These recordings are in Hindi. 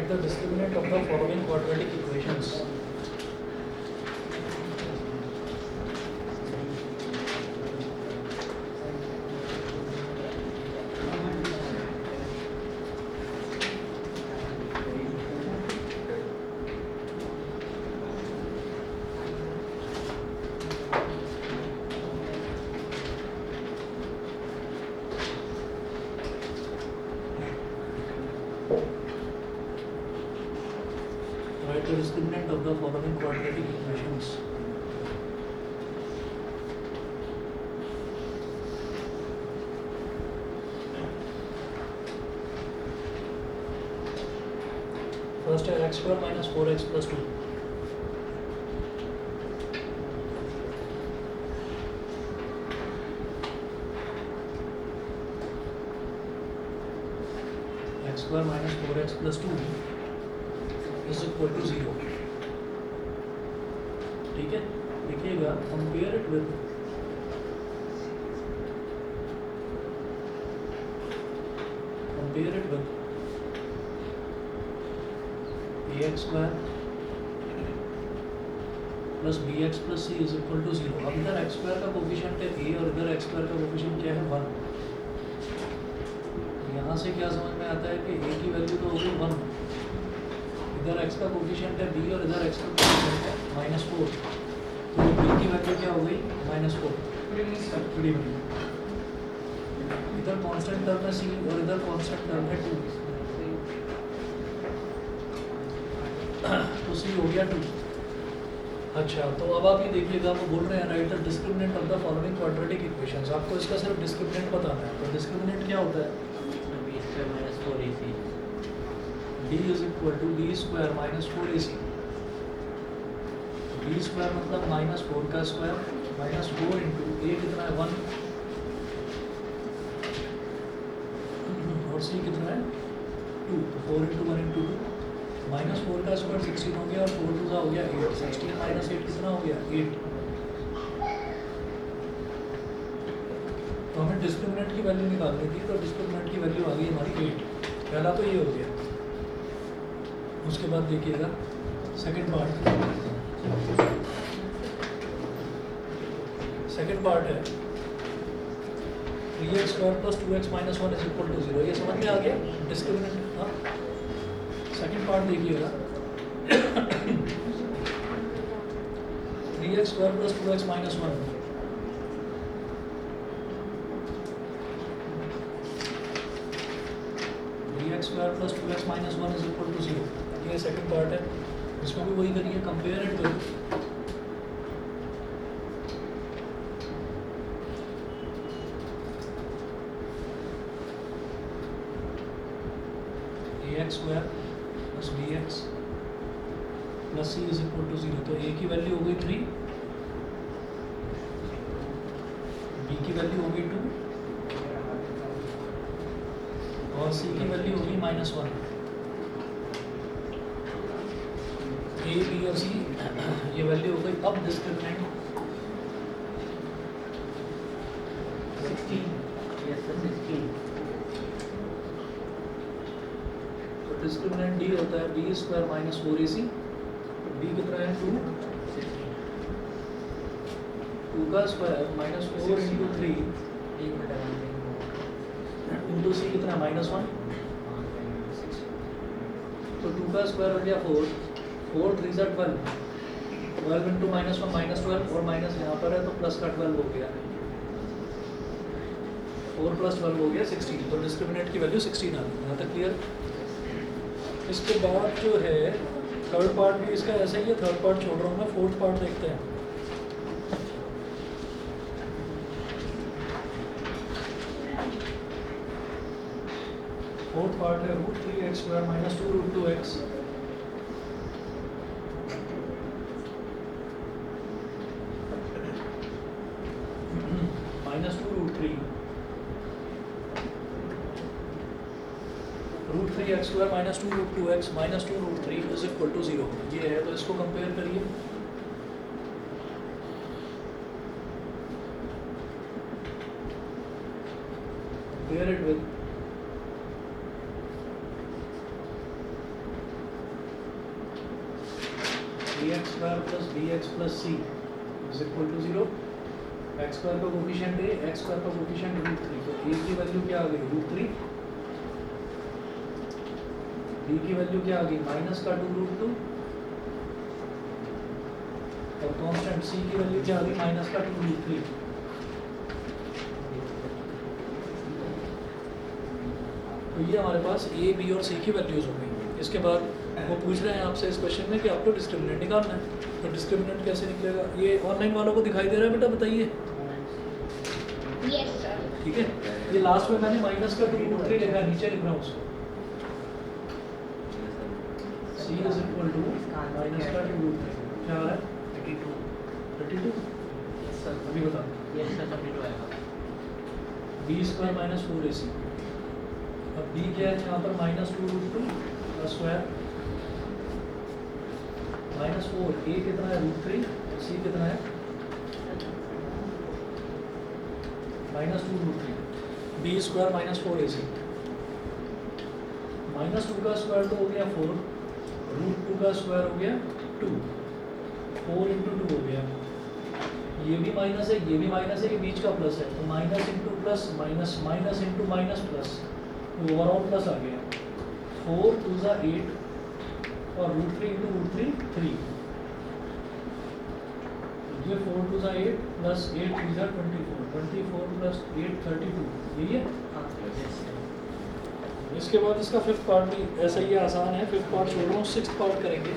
Write the discriminant of the following quadratic equations. Write the discriminant of the following quadratic equations. First है x square minus 4x plus 2. X square minus 4x plus 2 is equal to 0. ठीक है, देखिएगा, compare it with ax square plus bx plus c is equal to 0. अब इधर x स्क्वायर का कोफिशिएंट है a और इधर x स्क्वायर का कोफिशिएंट क्या है 1. यहाँ से क्या समझ में आता है कि a की वैल्यू तो होगी 1, इधर x का कोफिशिएंट है b और इधर x का कोफिशिएंट है -4, तो b की वैल्यू क्या हो गई -4. इधर कांस्टेंट टर्म है c और इधर कांस्टेंट टर्म है 2, तो c हो गया 2. अच्छा, तो अब आप ये देखिएगा, वो बोल रहे हैं right the discriminant of the following quadratic equations. आपको इसका सिर्फ डिस्क्रिमिनेंट बताना है. तो डिस्क्रिमिनेंट क्या होता है? b is equal to b square minus 4ac. b square मतलब -4 का स्क्वायर -4 इंटू a कितना है 1 और c कितना है 2, तो 4 इंटू 1 इंटू 2. -4 का स्क्वायर 16 हो गया और 4 2 हो गया 8. 16 माइनस 8 कितना हो गया 8. तो हमें डिस्क्रिमिनेंट की वैल्यू निकालनी थी, तो डिस्क्रिमिनेंट की वैल्यू आ गई हमारी 8. पहला तो ये हो गया. उसके बाद देखिएगा सेकंड पार्ट. सेकंड पार्ट है 3x square plus 2x minus 1 is equal to 0. ये समझ में आ गया डिस्क्रिमिनेंट. हाँ, सेकंड पार्ट देखिएगा 3x square plus 2x minus 1. Square plus 2x minus 1 is equal to 0. ये सेकंड पार्ट है. इसको भी वही करिए, compare it with ax square plus bx plus c is equal to 0. तो a की वैल्यू हो गई 3, b की वैल्यू हो गई 2 और c की वैल्यू होगी -1. a, b और c ये वैल्यू हो गई. अब डिस्क्रिमिनेंट 16. तो डिस्क्रिमिनेंट d होता है b square minus 4ac. b कितना है 2 का स्क्वायर -4 इंटू 3 इंटू सी कितना -1. तो 2 का स्क्वायर हो गया 4, 4 3 सा 12, 12 इंटू -1 -12 और माइनस यहाँ पर है तो प्लस का 12 हो गया. 4 प्लस 12 हो गया 16. तो डिस्क्रिमिनेंट की वैल्यू 16 आ गई. यहाँ तक क्लियर? इसके बाद जो है थर्ड पार्ट भी इसका ऐसा ही है. थर्ड पार्ट छोड़ रहा हूँ मैं, फोर्थ पार्ट देखते हैं. फोर्थ पार्ट है √3x square minus 2 √2x minus 2 √3 √3x square minus 2 √2x minus 2 √3 is equal to 0. ये है, तो इसको कंपेयर करिए. Compare it with ax square plus bx plus c is equal to 0। X square का कोफिशिएंट है, एक्स स्क्वायर का कोफिशिएंट √3, तो a की वैल्यू क्या आ गई √3, b की वैल्यू क्या आ गई माइनस का 2√2 और कांस्टेंट c की वैल्यू क्या आ गई माइनस का 2√3। तो ये हमारे पास a, b और c की वैल्यूज हो गई। इसके बाद वो पूछ रहे हैं आपसे इस क्वेश्चन में कि आपको डिस्क्रिमिनेंट निकालना है, तो डिस्क्रिमिनेंट कैसे निकलेगा? ये ऑनलाइन वालों को दिखाई दे रहा है बेटा, बताइए। Yes sir. ठीक है, ये लास्ट में मैंने माइनस का 2√3 लिखा है, नीचे लिख रहा हूँ उसको। c is equal to minus का 2√3 क्या आ रहा है 32। यस सर, अभी बता। यस सर 32 आएगा। b स्क्वायर माइनस 4ac, अब b क्या है यहाँ पर माइनस 2√2 का स्क्वायर माइनस 4, a कितना है √3 और c कितना है minus 2√3, b square minus 4ac, minus 2 का स्क्वायर तो हो गया 4, √2 का स्क्वायर हो गया 2, 4 इंटू 2 हो गया, ये भी माइनस है, ये भी माइनस है, ये बीच का प्लस है, तो minus into plus minus, minus into minus plus, तो ओवरऑल प्लस आ गया। 4 2 ज़ा 8 और √3 इंटू √3 3, ये 4 2 ज़ा 8 प्लस 8 3 ज़ा 24, 24 प्लस 8 32, यही है। हाँ यस सर। इसके बाद इसका फिफ्थ पार्ट भी ऐसा ही आसान है, फिफ्थ पार्ट छोड़ रहा हूँ, सिक्स्थ पार्ट करेंगे।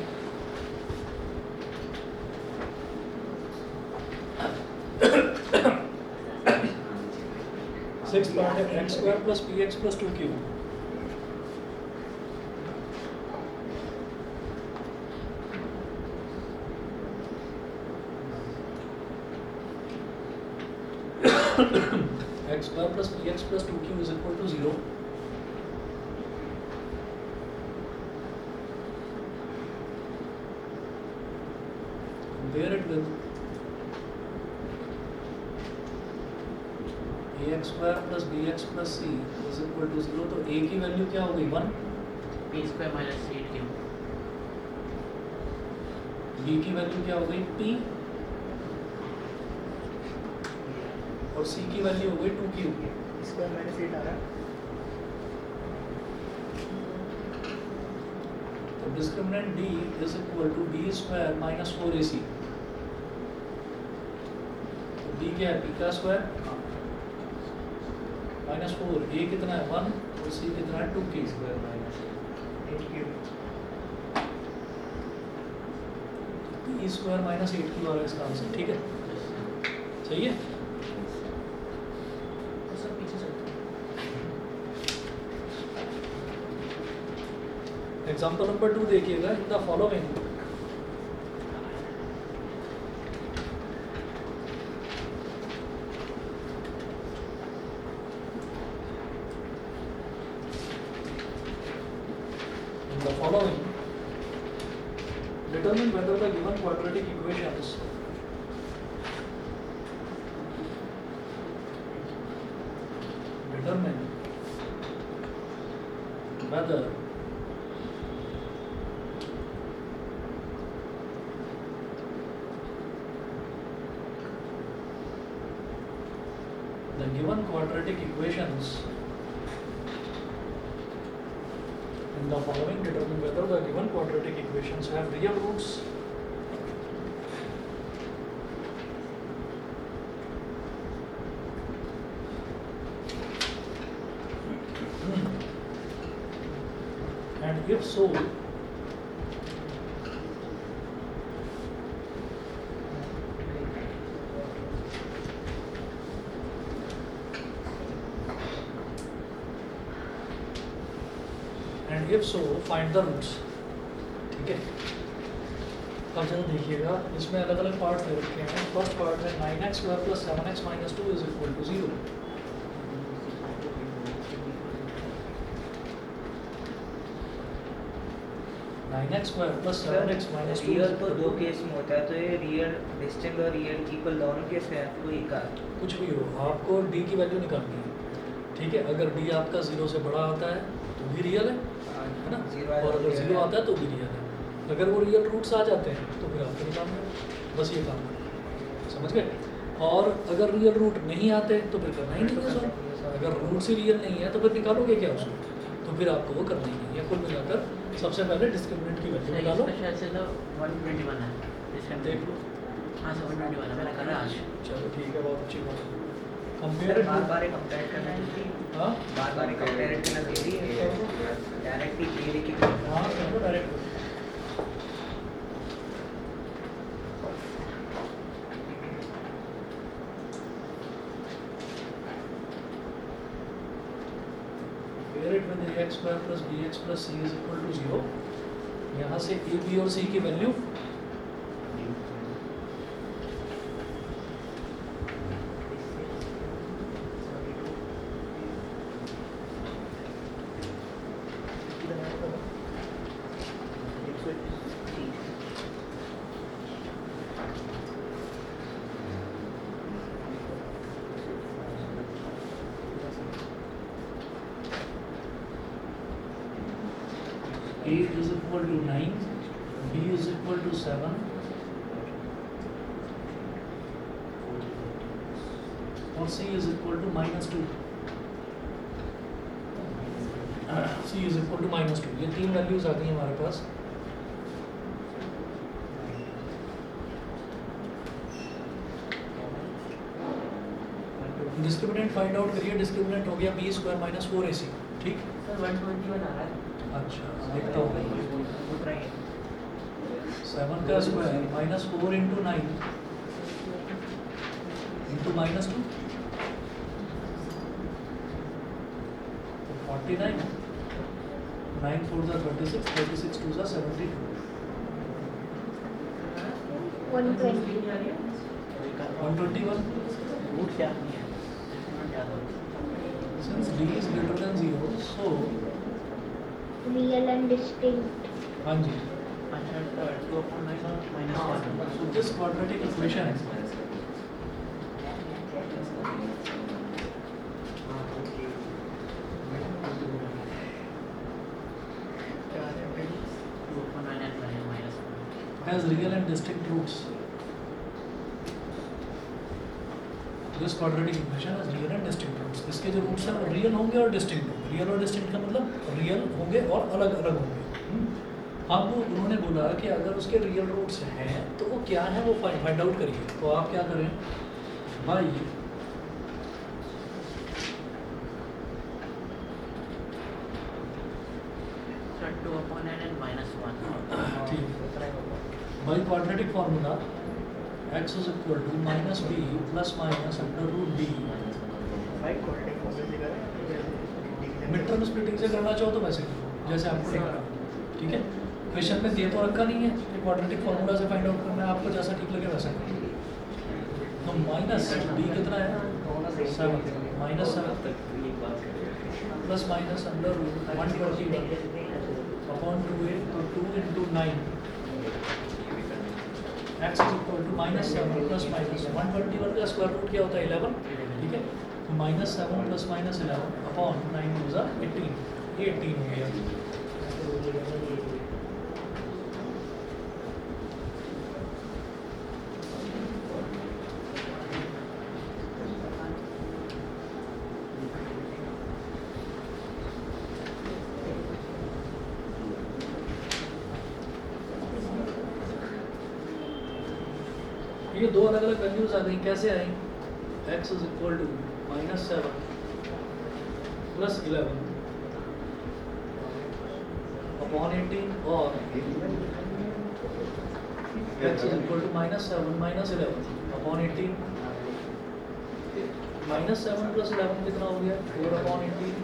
सिक्स्थ पार्ट है x square plus p x plus 2q। X square plus p x plus 2q is equal to 0। Compare it with ax square plus bx plus c is equal to 0, तो a की वैल्यू क्या हो गई 1, बी स्क्वायर माइनस 8 b की वैल्यू क्या हो गई p और c की वैल्यू हो गई 2q। स्क्वायर माइनस 8 आ रहा है। तो discriminant d is equal to b square minus 4ac, तो b क्या है p का स्क्वायर माइनस 4, a कितना है 1 और c कितना है 2q square minus 8 p square minus 8q आ रहा है इसका आंसर। ठीक है, सही है। सर पीछे चलते एग्जाम्पल नंबर 2 देखिएगा। In the following determine whether the given quadratic equations determine whether the given quadratic equations in the following determine whether the given quadratic equations have real roots and if so and if so find the roots। ठीक है, अब जरा देखिएगा, इसमें अलग अलग पार्ट दे रखे हैं। फर्स्ट पार्ट है 9x square plus 7x minus 2 is equal to 0। 9x square plus 7x minus 2 real तो दो केस में होता है, तो ये रियल डिस्टिंक्ट और रियल इक्वल दोनों केस में है, तो एक का कुछ भी हो, आपको d की वैल्यू निकालनी है। ठीक है, अगर d आपका 0 से बड़ा आता है तो भी रियल है ना, जीरो और अगर 0 आता है तो भी रियल है। अगर वो रियल रूट्स आ जाते हैं तो फिर आपको निकालना है, बस ये काम है, समझ गए। और अगर रियल रूट नहीं आते तो फिर करना ही नहीं है सॉल्व। अगर रूट्स ही रियल नहीं है तो फिर निकालोगे क्या उसको, तो फिर आपको वो करना ही नहीं है। कुल मिलाकर सबसे पहले डिस्क्रिमिनेंट की वैल्यू निकालो। इसका शायद से तो 121 है इसका देख लो, हाँ 121 है, मैंने करा आज। चलो ठीक है, बहुत अच्छी बात है। कंपेयर बार बार कंपेयर करना चाहिए, हाँ बार बार कंपेयर करना चाहिए, डायरेक्टली ये लिखी हाँ कर लो direct. Compare it with ax square plus bx plus c is equal to 0। यहाँ से a, b और c की value a is equal to 9, b is equal to 7, और c is equal to -2। c is equal to -2। ये तीन वैल्यूज आ गई हमारे पास। डिस्क्रिमिनेंट फाइंड आउट करिए। डिस्क्रिमिनेंट हो गया b स्क्वायर माइनस 4ac, ठीक। सर 121 आ रहा है। अच्छा देखता हूँ। उठ रही है। 7 का स्क्वायर माइनस 4 इंटू 9 इंटू -2 तो 49, 9 4 जा 36, 36 2 जा 72। 120. 121 रूट क्या नहीं है, याद हो। since d is greater than 0 so Real and distinct. हाँ जी, अच्छा 2/9 -1। so this quadratic equation has real and distinct roots। This quadratic equation has real and distinct roots। इसके जो roots हैं वो real होंगे और distinct होंगे। real और distinct का मतलब real होंगे और अलग अलग होंगे। अब उन्होंने बोला कि अगर उसके रियल रूट्स हैं तो वो क्या है वो फाइंड आउट करिए। तो आप क्या करें भाई, सर 2/9 and -1। ठीक by quadratic formula x is equal to minus b plus minus under root d। Mid term splitting से करना चाहो तो वैसे करो जैसे आपको लग रहा है, ठीक है। क्वेश्चन में दे तो रखा नहीं है कि क्वाड्रेटिक फार्मूला से फाइंड आउट करना है, आपको जैसा ठीक लगे वैसा करो। तो माइनस b कितना है 7, -7 plus minus under root 121 upon 2a, तो 2 into 9 x is equal to -7 plus minus 121 का स्क्वायर रूट क्या होता है 11, ठीक है। तो -7 प्लस -11 अपॉन 9 2 जा 18, ये 18 हो गया। ये दो अलग अलग वैल्यूज आ गई, कैसे आई? x is equal to -7 plus 11 upon 18 और x is equal to -7 -11 upon 18। -7 plus 11 कितना हो गया 4 अपॉन 18।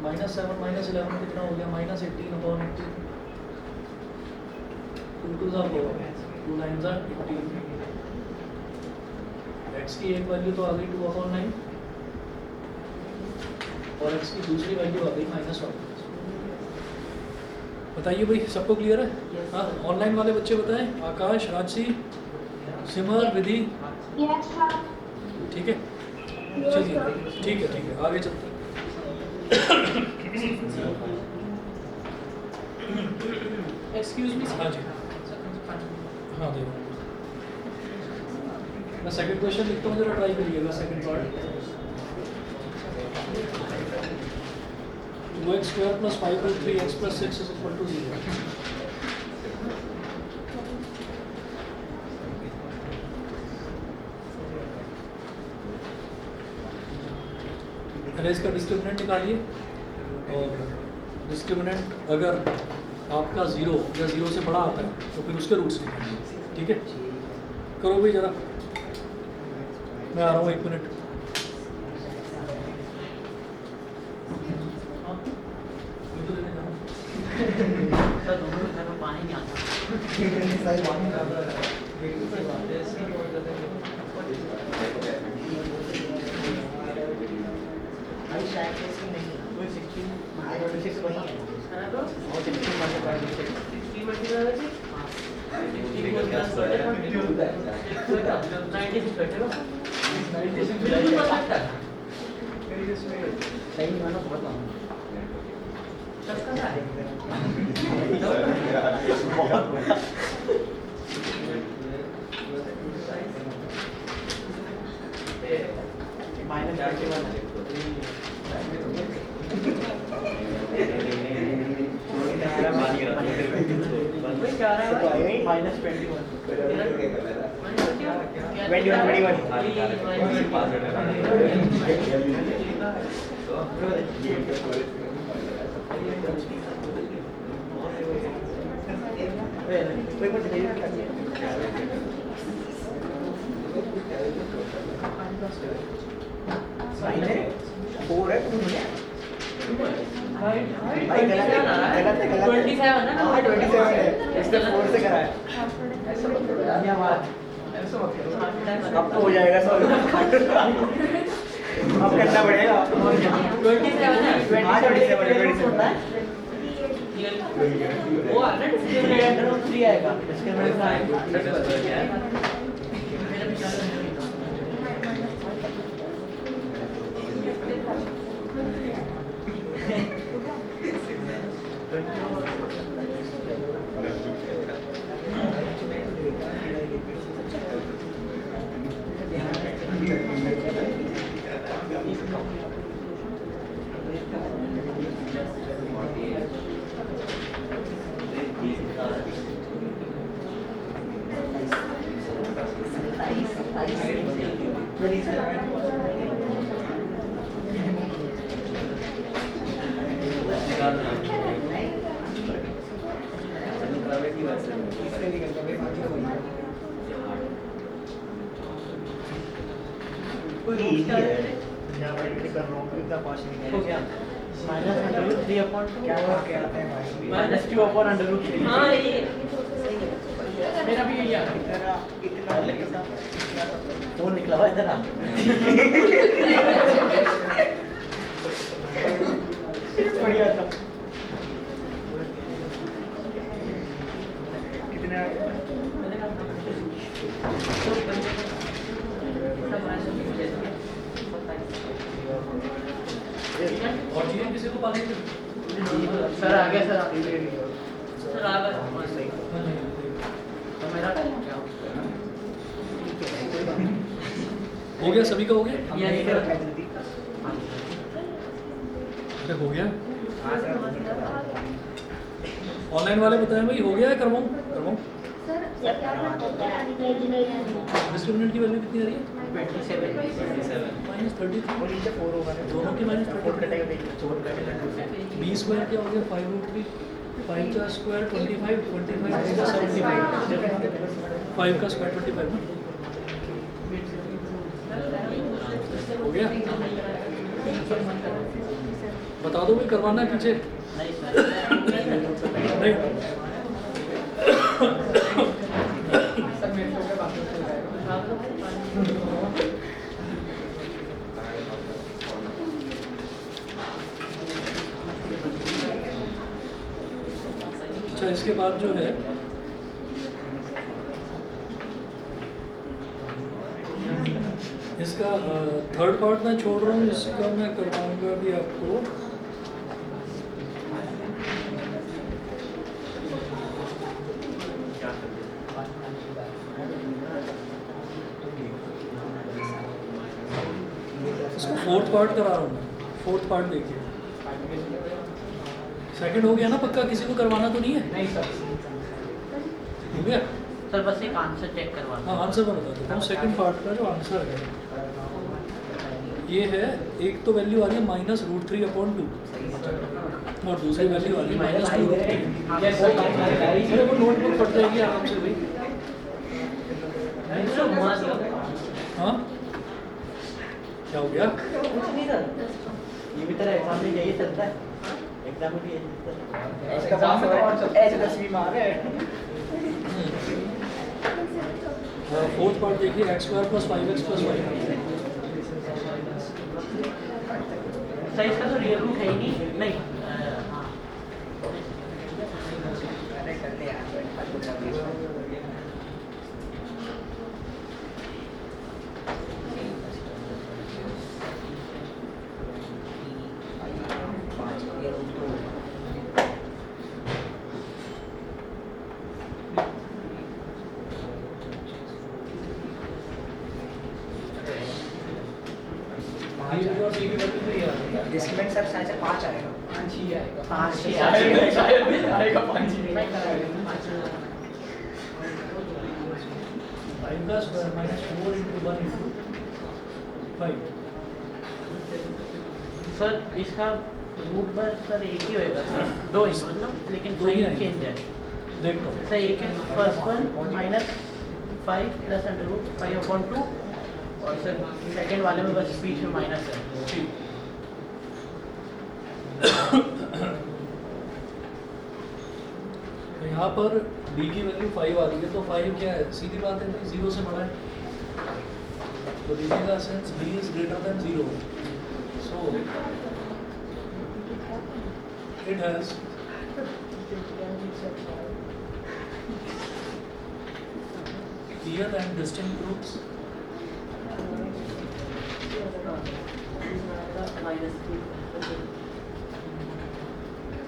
-7 -11 कितना हो गया -18 अपॉन 18। 2 2 जा 4, 2 9 जा 18। x की एक वैल्यू तो आ गई 2/9 और x की दूसरी वैल्यू आ गई -1। बताइए भाई, सबको क्लियर है? हाँ, ऑनलाइन वाले बच्चे बताएं, आकाश, राजसी, सिमर, विधि, Yes, sir. ठीक है। चलिए ठीक है आगे चलते हैं। एक्सक्यूज मी हाँ जी हाँ दे मैं सेकंड क्वेश्चन लिखता हूँ, जरा ट्राई करिएगा सेकंड पार्ट। 2x² + 5√3x + 6 = 0। पहले इसका डिस्क्रिमिनेंट निकालिए, और डिस्क्रिमिनेंट अगर आपका 0 या 0 से बड़ा आता है तो फिर उसके रूट्स निकालिए, ठीक है। करो भाई ज़रा, मैं आ रहा हूँ 1 मिनट। सर दोनों घर में पानी नहीं आता। अभी शायद ऐसी नहीं है। कोई 16 26 वही है ना, तो और 16 मल्टीप्लाई 16 मल्टीप्लाई 6 हां 16 96 बैठेगा 96 बिल्कुल परफेक्ट है। सही मानो बहुत कम सबका है अब तो हो जाएगा सॉल्व। अब करना पड़ेगा। 27 है 27 होता है वो है ना डिस्क्रिमिनेंट 3 आएगा डिस्क्रिमिनेंट आएगा। -2/√3 हाँ ये मेरा भी यही आ रहा है इतना फोन निकला हुआ इधर आ बढ़िया था कितना और चीज़ें किसी को पानी सर आ गया सर सर आ गया सही तो मेरा क्या हो गया, सभी का हो गया। ये अरे हो गया, ऑनलाइन वाले बताएं भाई हो गया है, करवाऊँ सर क्या डिस्क्रिमिनेंट की वैल्यू कितनी आ रही है? 27 -33 और नीचे 4 होगा ना। दोनों की -34 कटेगा देखिए 4 कटेगा 2 से। b² क्या हो गया 5√3 5 का स्क्वायर 25 25 का 75 5 का स्क्वायर 25 ना हो गया। बता दो भाई करवाना है पीछे नहीं सर नहीं अच्छा इसके बाद जो है इसका थर्ड पार्ट मैं छोड़ रहा हूँ, इसका मैं करवाऊंगा भी आपको इसको फोर्थ पार्ट करा रहा हूँ मैं, फोर्थ पार्ट देखिए। सेकंड हो गया ना पक्का, किसी को करवाना तो नहीं है? नहीं सर, हो गया? सर बस एक आंसर चेक करवा हाँ आंसर मैं बता देता हूँ। सेकंड पार्ट का जो आंसर है ये है, एक तो वैल्यू आ रही है -√3/2 और दूसरी वैल्यू आ रही है -2√3। मेरे को नोटबुक पड़ जाएगी आराम से भाई। हाँ क्या हो गया? कुछ नहीं सर, ये भी तेरा एग्जाम में यही चलता है, एग्जाम में भी यही चलता है। ऐसे 10वीं में आ रहे हैं। फोर्थ पार्ट देखिए, x² + 5x + y। सर इसका तो रियल रूट है ही नहीं। हाँ B और C की वैल्यू तो ये आ रही है। डिस्क्रिमिनेंट सर शायद से 5 आएगा। 5 ही आएगा। 5 ही आएगा 5 ही। 5 + -4 × 1 × 5। सर इसका रूट पर सर एक ही होएगा सर, दो ही मतलब, लेकिन दो ही साइन आएंगे। चेंज है देखो सर। एक है फर्स्ट वन -5 + √5/2 और सर सेकंड वाले में बस बीच में माइनस है। ठीक। तो यहाँ पर b की वैल्यू 5 आ रही है, तो 5 क्या है? सीधी बात है भाई, 0 से बड़ा है। तो देखिएगा since b is greater than 0, so it has clear and distinct roots.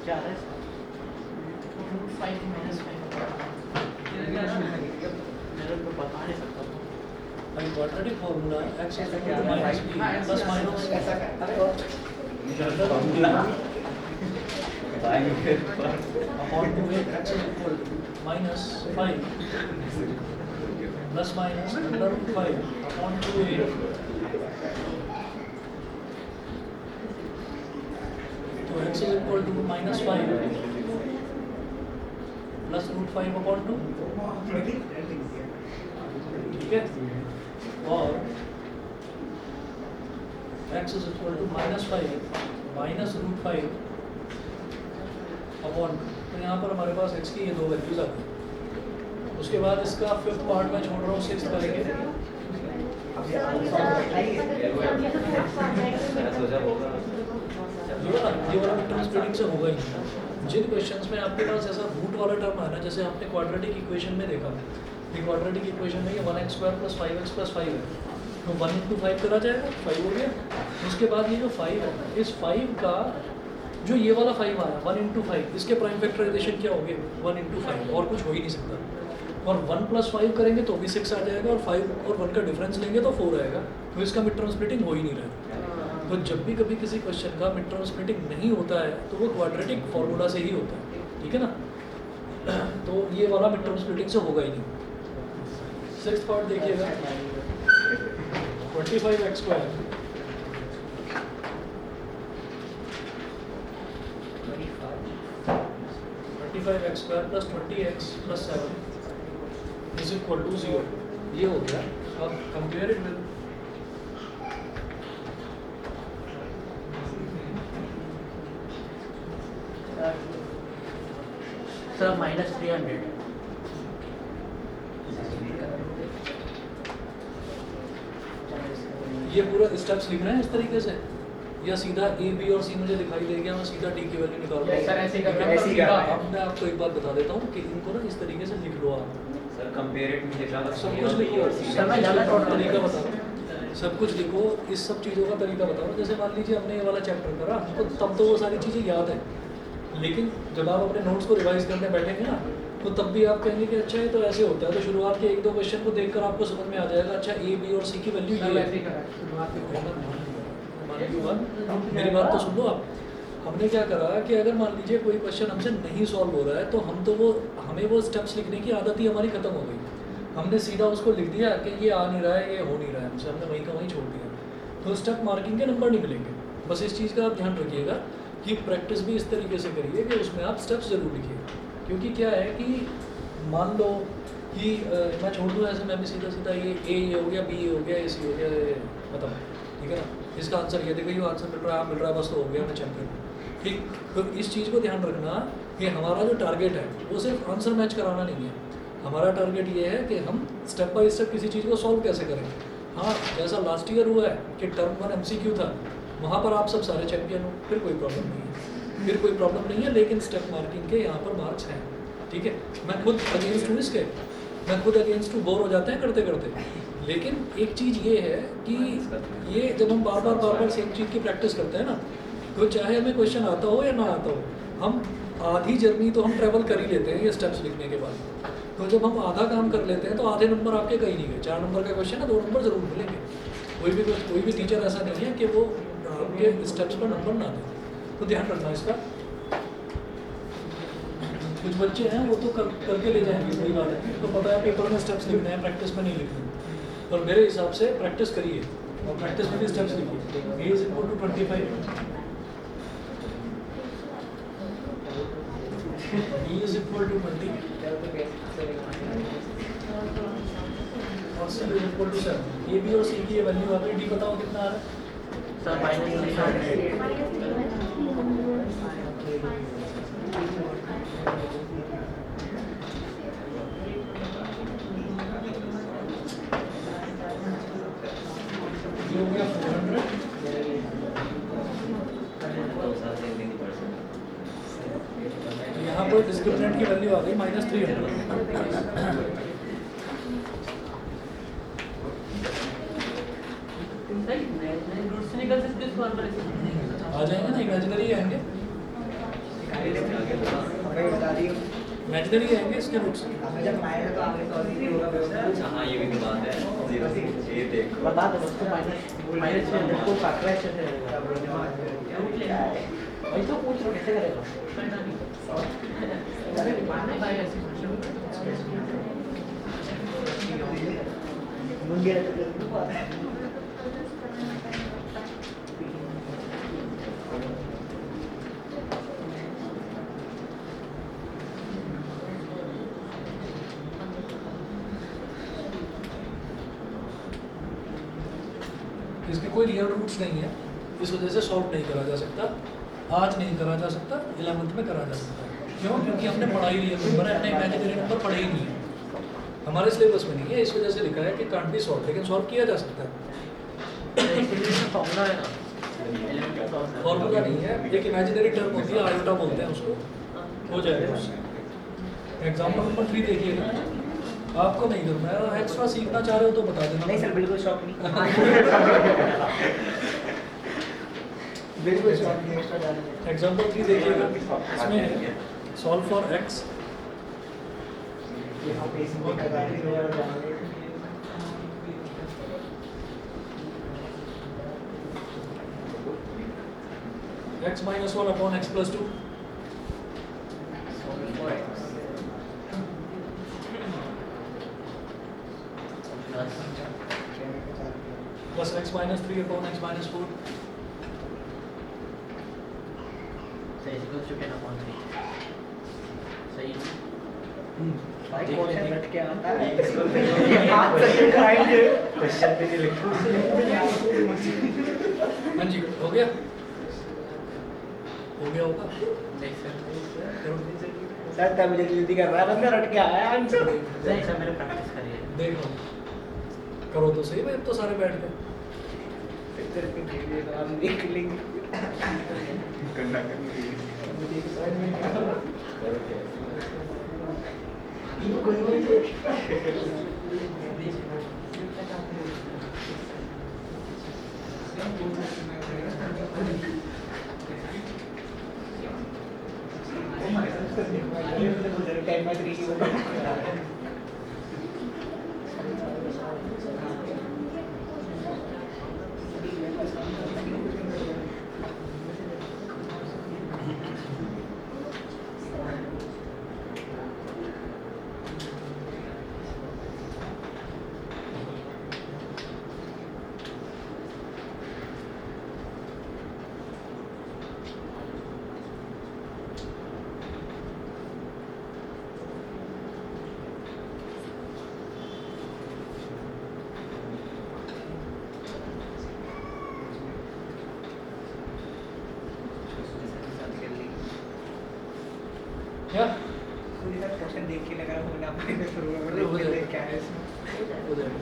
क्या है? √5 - 5 मेरे को बता नहीं सकता। By quadratic formula, x is equal to -b plus minus upon 2a, x is equal to -5 plus minus under root 5 upon 2a तो x is equal to -5 plus √5/2, ठीक है? और x is equal to -5 minus √5/2। तो यहाँ पर हमारे पास x की ये दो वैल्यूज आ गई। उसके बाद इसका फिफ्थ पार्ट में छोड़ रहा हूँ, सिक्स्थ करेंगे। ये वाला मिड स्प्लिटिंग से होगा ही नहीं। जिन क्वेश्चंस में आपके पास ऐसा रूट वाला टर्म है ना, जैसे आपने क्वाड्रेटिक इक्वेशन में देखा, ये क्वाड्रेटिक इक्वेशन में ये 1x² + 5x + 5 है, तो 1 × 5 करा जाएगा, 5 हो गया। उसके बाद ये जो 5 है, इस 5 का जो ये वाला 5 आया 1 × 5, इसके प्राइम फैक्टराइजेशन क्या हो गए? 1 × 5, और कुछ हो ही नहीं सकता। और 1 + 5 करेंगे तो भी 6 आ जाएगा, और 5 और 1 का डिफरेंस लेंगे तो 4 आएगा। तो इसका मिड टर्म स्प्लिटिंग हो ही नहीं रहा। तो जब भी कभी किसी क्वेश्चन का मिड टर्म स्प्लिटिंग नहीं होता है तो वो क्वाड्रेटिक फॉर्मूला से ही होता है, ठीक है ना? तो ये वाला मिड टर्म स्प्लिटिंग से होगा ही नहीं। सिक्स्थ पार्ट देखिएगा, 25x² 25x² + 20x + 7 is equal to 0। ये हो गया। अब कंपेयर इट विद सर -300। ये पूरा स्टेप्स लिख रहे हैं इस तरीके से, या सीधा A, B और C मुझे दिखाई दे गया, मैं सीधा D की वैल्यू निकाल रहा हूँ? सर ऐसे ही कर रहे हैं। ऐसे ही कर रहे हैं। अब मैं आपको एक बात बता देता हूँ कि इनको ना इस तरीके से लिख लो आप, सर कंपेयर इट में लिखा था सब कुछ लिखो, सर मैं ज़्यादा तरीका बताओ, सब कुछ लिखो, इस सब चीज़ों का तरीका बताओ। जैसे मान लीजिए हमने ये वाला चैप्टर करा, हमको तब तो वो सारी चीज़ें याद है, लेकिन जब आप अपने नोट्स को रिवाइज करने बैठेंगे ना, तो तब भी आप कहेंगे कि अच्छा ये तो ऐसे होता है। तो शुरुआत के 1-2 क्वेश्चन को देखकर आपको समझ में आ जाएगा, अच्छा A, B और C की वैल्यू ये है। वन। मेरी बात तो सुन लो आप। हमने क्या करा कि अगर मान लीजिए कोई क्वेश्चन हमसे नहीं सॉल्व हो रहा है तो हमें वो स्टेप्स लिखने की आदत ही हमारी ख़त्म हो गई। हमने सीधा उसको लिख दिया कि ये आ नहीं रहा है, ये हो नहीं रहा है हमसे, हमने वहीं का वहीं छोड़ दिया। तो स्टेप मार्किंग के नंबर नहीं मिलेंगे। बस इस चीज़ का आप ध्यान रखिएगा कि प्रैक्टिस भी इस तरीके से करिए कि उसमें आप स्टेप्स ज़रूर लिखिए। क्योंकि क्या है कि मान लो कि मैं छोड़ दूँ ऐसे, मैं भी सीधा सीधा ये हो गया, बी हो गया, सी हो गया, बताओ ठीक है ना, इसका आंसर ये देखो, ये आंसर मिल रहा है बस तो हो गया, मैं चैंपियन। ठीक, तो इस चीज़ को ध्यान रखना कि हमारा जो टारगेट है वो सिर्फ आंसर मैच कराना नहीं है। हमारा टारगेट ये है कि हम स्टेप बाय स्टेप किसी चीज़ को सॉल्व कैसे करें। हाँ, जैसा लास्ट ईयर हुआ है कि टर्म 1 MCQ था, वहाँ पर आप सब सारे चैंपियन हो, फिर कोई प्रॉब्लम नहीं है, लेकिन स्टेप मार्किंग के यहाँ पर मार्क्स हैं। ठीक है, मैं खुद अगेंस्ट हूँ इसके, बोर हो जाते हैं करते करते। लेकिन एक चीज़ ये है कि ये जब हम बार बार सेम चीज़ की प्रैक्टिस करते हैं ना, तो चाहे हमें क्वेश्चन आता हो या ना आता हो, हम आधी जर्नी तो हम ट्रैवल कर ही लेते हैं ये स्टेप्स लिखने के बाद। तो जब हम आधा काम कर लेते हैं तो आधे नंबर आपके कहीं नहीं गए। 4 नंबर का क्वेश्चन है, 2 नंबर ज़रूर मिलेंगे। कोई भी टीचर ऐसा नहीं है कि वो आपके स्टेप्स पर नंबर ना दे, तो ध्यान रखना इसका। कुछ बच्चे हैं वो तो करके ले जाएंगे, कोई बात नहीं, तो पता है पेपर में स्टेप्स लिखने हैं, प्रैक्टिस में नहीं लिखने। और मेरे हिसाब से प्रैक्टिस करिए और प्रैक्टिस में भी स्टेप्स लिखिए। A = 25, B = 20 और C = 7। A, B और C की ये वैल्यू आ गई। D बताओ कितना आ रहा है? सर ये हो गया 400। यहाँ पर डिस्क्रिमिनेंट की वैल्यू आ गई -300। आ जाएंगे ना, इमेजिनरी आएंगे, इसके रूट्स। हाँ, ये भी बात है। ये देख बता दो उसको माइनस में को काटना है। वही तो पूछ रहा कैसे करेगा। इसके कोई रियल रूट्स नहीं है, इस वजह से सॉल्व नहीं करा जा सकता। आज नहीं करा जा सकता, 11th में करा जा सकता है। क्यों? क्योंकि हमने पढ़ा ही रियल नंबर है, हमने इमेजिनरी नंबर पढ़े ही नहीं है, हमारे सिलेबस में नहीं है। इस वजह से लिखा है कि कांट बी सॉल्व, लेकिन सॉल्व किया जा सकता है। फॉर्मूला नहीं है, एक इमेजिनरी टर्म होती है, आयोटा बोलते हैं उसको, हो जाएगा उससे। एग्जाम्पल नंबर 3 देखिएगा, आपको नहीं करना है, एक्स्ट्रा सीखना चाह रहे हो तो बता देना। नहीं सर, बिल्कुल शौक नहीं। बिल्कुल शौक नहीं एक्स्ट्रा जाने में। एग्जाम्पल 3 देखिएगा, इसमें है सॉल्व फॉर x यहाँ पे इसमें लगाने में और जाने x - 1 upon x + 2 plus x - 3 upon x - 4 सही भाई क्वेश्चन रट के आता है। हाथ से खाएंगे क्वेश्चन पे नहीं लिखो। हाँ जी, हो गया होगा। नहीं सर, करो, सर तब जल्दी कर रहा है, बंदा रट के आया आंसर। नहीं सर, मैंने प्रैक्टिस करी है। देख लो, करो तो सही भाई, अब तो सारे बैठ गए। पिक्चर के लिए हम देख लेंगे। करना करना मुझे समझ में नहीं आ रहा। क्वेश्चन देख के लग रहा है मैंने अपने शुरू में अरे हो देख के जाएगा। क्या है इसमें। हो जाएगा।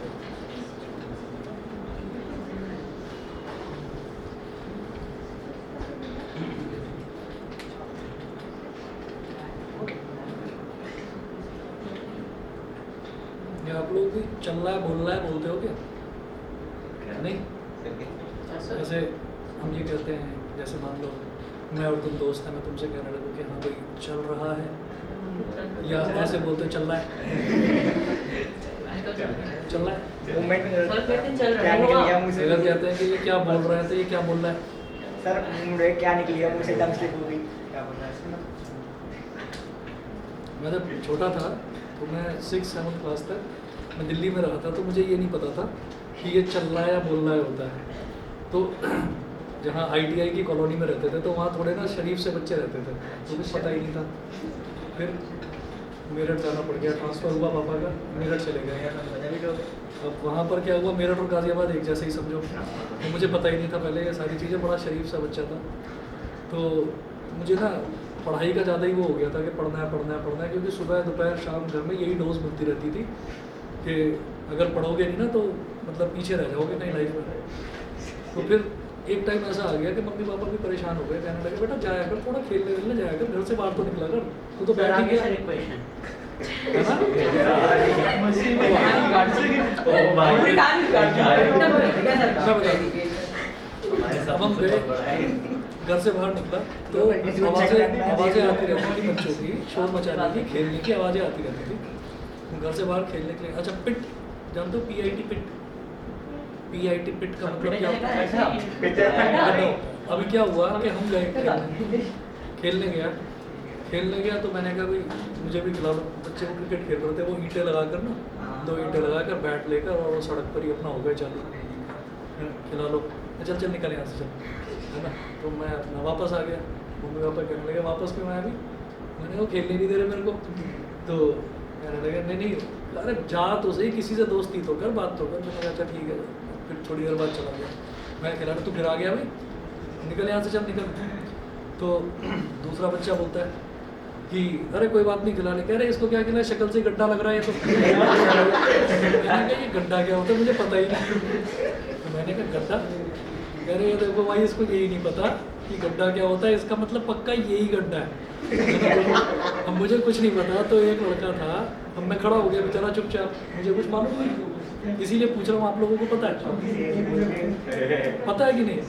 ये आप लोग भी चल रहा है बोल रहा है बोलते हो क्या? नहीं जैसे हम ये कहते हैं, जैसे मान लो मैं और तुम दोस्त हैं, मैं तुमसे कहने लगूँ कि हाँ भाई चल रहा है, या ऐसे बोलते चल रहा है, चल रहा है। मूवमेंट चल रहा क्या है। निकल गया मुंह से? अगर कहते हैं कि ये क्या बोल रहा है तो ये क्या बोल रहा है? सर मुझे क्या निकल गया मुझे दम स्लिप हो गई, क्या बोल रहा है इसमें? मैं जब छोटा था तो मैं 6-7 क्लास तक मैं दिल्ली में रहा था, तो मुझे ये नहीं पता था कि ये चल रहा है या बोल रहा है होता है। तो जहाँ ITI की कॉलोनी में रहते थे तो वहाँ थोड़े ना शरीफ से बच्चे रहते थे, तो कुछ पता ही नहीं था। फिर मेरठ जाना पड़ गया, ट्रांसफ़र हुआ पापा का, मेरठ चले गए। अब वहाँ पर क्या हुआ, मेरठ और गाज़ियाबाद एक जैसे ही समझो, तो मुझे पता ही नहीं था पहले ये सारी चीज़ें, बड़ा शरीफ सा बच्चा था। तो मुझे ना पढ़ाई का ज़्यादा ही वो हो गया था कि पढ़ना है पढ़ना है पढ़ना है, क्योंकि सुबह दोपहर शाम घर में यही डोज मिलती रहती थी कि अगर पढ़ोगे नहीं ना तो मतलब पीछे रह जाओगे नहीं लाइफ में। तो फिर एक टाइम ऐसा आ गया कि मम्मी पापा भी परेशान हो गए, कहने लगे बेटा जाया कर, थोड़ा खेलने वेलने जाया कर, घर से बाहर तो निकला कर, तू तो बैठ ही गया है ना। अब हम गए, घर से बाहर निकला तो आवाज़ें आती रहती थी बच्चों की, शोर मचाने की, खेलने की आवाज़ें आती रहती थी। घर से बाहर खेलने के लिए, अच्छा पिट जानते हो, PIT पिट, PIT पिट का मतलब क्या होता है? अभी क्या हुआ कि हम गए खेलने गया तो मैंने कहा भाई मुझे भी खिला लो, बच्चे वो क्रिकेट खेल रहे थे, वो ईंटें लगा कर ना, 2 ईंटें लगा कर बैट लेकर और वो सड़क पर ही अपना हो गए चालू, खिला लो, चल चल निकल यहाँ से चल, है ना। तो मैं अपना वापस आ गया, मम्मी पापा कहने लगे वापस क्यों आया अभी, मैंने कहा खेलने नहीं दे रहे मेरे को। तो कहने लगे नहीं अरे जा तो सही, किसी से दोस्ती तो कर, बात तो कर। मैंने कहा अच्छा ठीक है। फिर थोड़ी देर बाद चला गया, मैं खिला रहा, तू फिर आ गया भाई, निकल यहाँ से, चल निकल। तो दूसरा बच्चा बोलता है कि अरे कोई बात नहीं खिलाने, कह रहे इसको क्या खिलाए, शक्ल से गड्ढा लग रहा है ये तो। मैंने कहा ये गड्ढा क्या होता है, मुझे पता ही नहीं। तो मैंने कहा गड्ढा, कह रहे देखो भाई इसको यही नहीं पता कि गड्ढा क्या होता है, इसका मतलब पक्का यही गड्ढा है। अब मुझे कुछ नहीं पता, तो एक लड़का था, अब मैं खड़ा हो गया बेचारा चुपचाप, मुझे कुछ मालूम नहीं, इसीलिए पूछ रहा हूँ आप लोगों को पता है कि नहीं?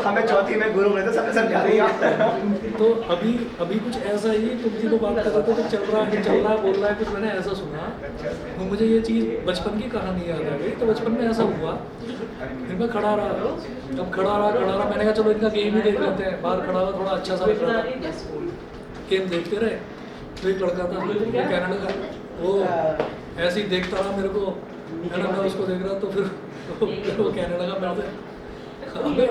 हमें चौथी में गुरु में तो सब समझा दिया। तो अभी कुछ ऐसा ही, तुम जी को बात कर रहे थे तो चल रहा है बोल रहा है कुछ, मैंने ऐसा सुना, तो मुझे ये चीज़ बचपन की कहानी याद आ गई। तो बचपन में ऐसा हुआ, फिर मैं खड़ा रहा, मैंने कहा चलो इनका गेम ही देख लेते हैं, बाहर खड़ा हुआ थोड़ा अच्छा सा लग रहा था, गेम देखते रहे। तो एक लड़का था, वो कहने लगा, वो ऐसे ही देखता रहा मेरे को, है ना, मैं उसको देख रहा, तो फिर वो कहने लगा मेरे से, अबे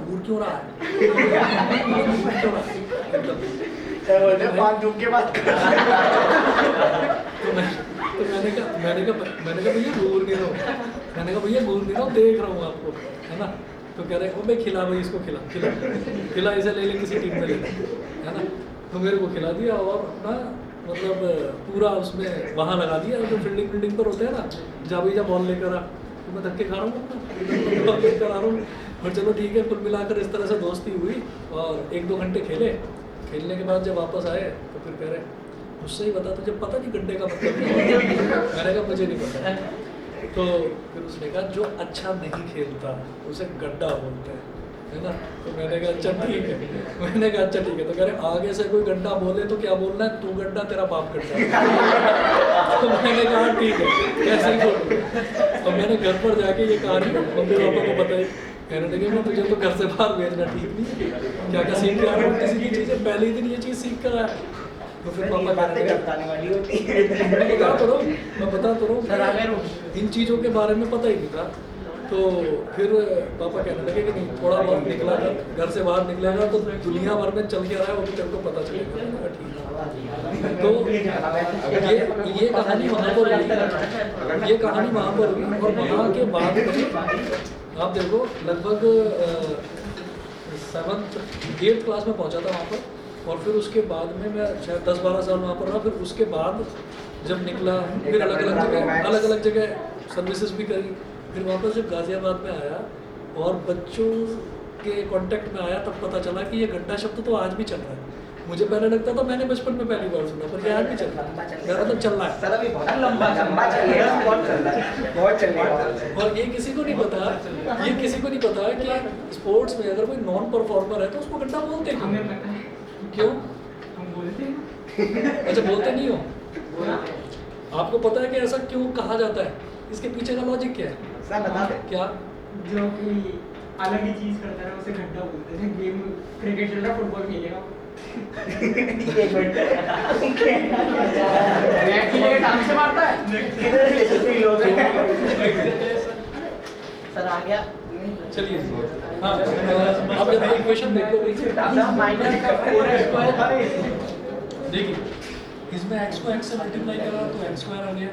घूर क्यों रहा है? तो मैंने कहा भैया घूर नहीं रहा हूँ, देख रहा हूँ आपको, है ना। तो कह रहे भाई खिला भाई इसको, खिला इसे ले किसी टीम में ले, है ना। तो मेरे को खिला दिया और अपना मतलब पूरा उसमें वहाँ लगा दिया, जो फील्डिंग पर होते हैं ना, जा भाई जा बॉल लेकर आ, तो मैं धक्के खा रहा हूँ बॉल लेकर आ रहा हूँ। और चलो ठीक है, कुल मिलाकर इस तरह से दोस्ती हुई और 1-2 घंटे खेलने के बाद जब वापस आए तो फिर कह रहे मुझसे ही बता, तुझे पता नहीं गड्ढे का मतलब क्या? मैंने कहा मुझे नहीं पता। तो फिर उसने कहा जो अच्छा नहीं खेलता उसे गड्ढा बोलते हैं, है ना। तो मैंने कहा अच्छा ठीक है, तो कह रहे आगे से कोई गड्ढा बोले तो क्या बोलना है, तू गड्ढा तेरा बाप गड्ढा। तो मैंने कहा ठीक है, ऐसे ही बोल। तो मैंने घर पर जाके ये कहानी मम्मी पापा को बताई, कहने लगे मैं तुझे तो घर से बाहर भेजना ठीक नहीं है, क्या सीख के आ रहा हूँ, किसी की चीज़ें पहले ही दिन ये चीज़ सीख कर आया। तो फिर पापा कहने लगे मैं बता तो रहा हूँ, इन चीज़ों के बारे में पता ही नहीं था। तो फिर पापा कहने लगे कि नहीं थोड़ा बहुत निकला, घर से बाहर निकलेगा तो दुनिया भर में चल क्या रहा है वो भी तेरे को पता चलेगा। ठीक है, तो ये कहानी वहाँ पर हुई, और वहाँ के बाद आप देखो लगभग 8th क्लास में पहुंचा था वहाँ पर, और फिर उसके बाद में मैं शायद 10-12 साल वहाँ पर रहा। फिर उसके बाद जब निकला फिर अलग अलग जगह सर्विसेज भी करी। फिर वापस जब गाज़ियाबाद में आया और बच्चों के कांटेक्ट में आया, तब पता चला कि ये घंटा शब्द तो आज भी चल रहा है। मुझे पहले लगता था, मैंने बचपन में पहली बार सुना, पर ये आज भी चल रहा है, मेरा मतलब चल रहा है। सर अभी बहुत लंबा चलेगा, बहुत चल रहा है, बहुत चलेगा। और ये किसी को नहीं पता कि स्पोर्ट्स में अगर कोई नॉन परफॉर्मर है तो उसको घंटा बोलते क्यों? क्यों? हम बोलते हैं। अच्छा, बोलते नहीं हो? आपको पता है कि ऐसा क्यों कहा जाता है? इसके पीछे का लॉजिक क्या है? सर बता दे। क्या? जो कोई अलग ही चीज करता है उसे घंटा बोलते हैं। गेम क्रिकेट चल रहा, फुटबॉल खेलेगा, एक मिनट बैट की जगह टांग से मारता है। किधर से लोग सर आ गया। चलिए, हाँ, आप जब इक्वेशन देखो माइनस का 4x²। देखिए, इसमें x को x से मल्टीप्लाई करा तो x स्क्वायर आ गया,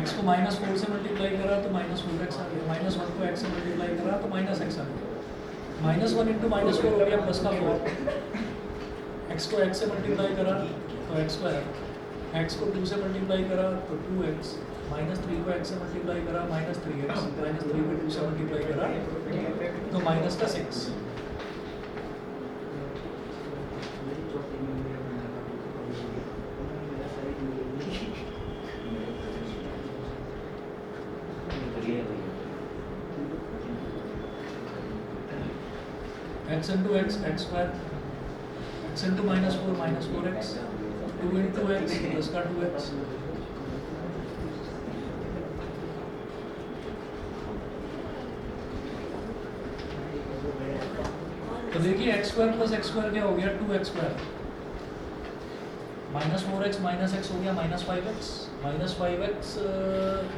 x को -4 से मल्टीप्लाई करा तो -4x आ गया, -1 को x से मल्टीप्लाई करा तो -x आ गया, -1 × -4 हो गया प्लस का 4, x को x से मल्टीप्लाई करा तो x स्क्वायर, x को 2 से मल्टीप्लाई करा तो 2x, -3 को x से मल्टीप्लाई करा -3x, -3 को 2 से मल्टीप्लाई करा तो -6। x into x, x square, x into -4, -4x, 2 into x plus का 2x। तो देखिए x square plus x square क्या हो गया? 2x स्क्वायर, -4x -x हो गया -5x, -5x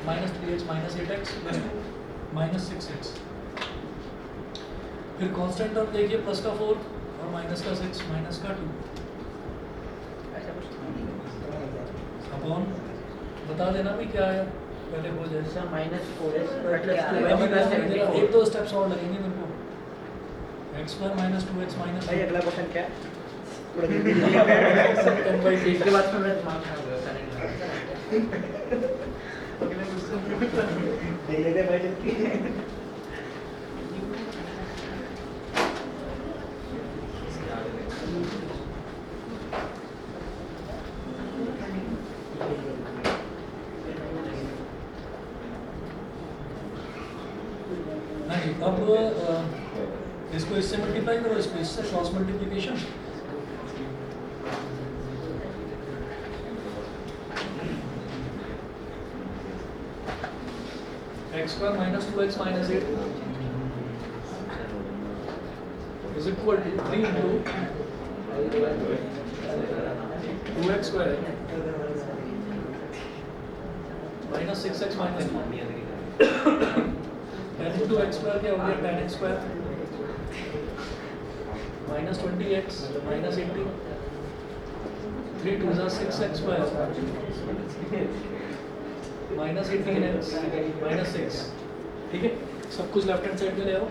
-3x -8x -6x। फिर कांस्टेंट टर्म देखिए, प्लस का 4 और माइनस का 6 माइनस का 2 अपॉन, बता देना भी क्या आया पहले हो जाए। सर -4x एक दो स्टेप्स और लगेंगे मेरे को। x स्क्वायर -2x माइनस भाई अगला क्वेश्चन क्या है? इसके बाद फिर मेरा दिमाग खराब हो गया। दे देते भाई जल्दी। हाँ जी, अब इसको इससे मल्टीप्लाई करो, इसको इससे, cross multiplication. x square -2x -8 is equal to 3 into 2x square -6x -2 10 into x square क्या हो गया? 10x square -20x -80, 3 2 6x square -18x -6। ठीक है, सब कुछ लेफ्ट हैंड साइड में ले आओ।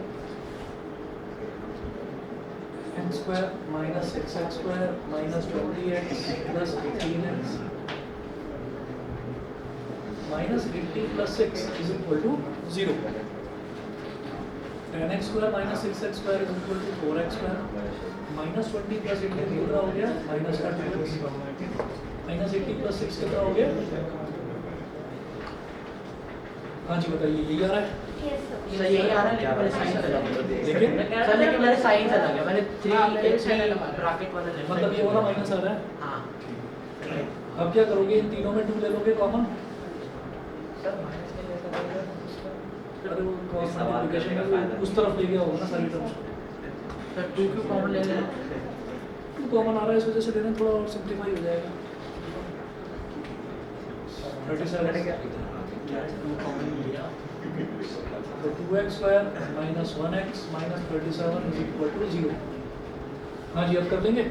x square -6x square -20x + 18x -80 + 6 is equal to 0। 10x square -6x square is equal to 4x square, -20 + 18 कितना हो गया? -2x, -80 + 6 कितना हो गया? हाँ जी बताइए, यही आ रहा है? Yes, sir. सर यही आ रहा है, लेकिन मेरे साइन चला गया। लेकिन सर लेकिन मेरे साइन चला गया, मैंने 3x ब्रैकेट वाला ले मतलब ये वाला माइनस आ रहा है। हाँ अब क्या करोगे? इन तीनों में 2 ले लोगे कॉमन। सर माइनस के लिए अरे वो क्रॉस मल्टीप्लिकेशन में उस तरफ ले गया होगा ना सारी टर्म्स। सर 2 क्यों कॉमन ले लें? 2 कॉमन आ रहा है, इस वजह से लेना थोड़ा और सिंप्लीफाई हो जाएगा। 37 क्या? तो 2x square -1x -37 is equal to 0। हाँ जी, अब कर देंगे।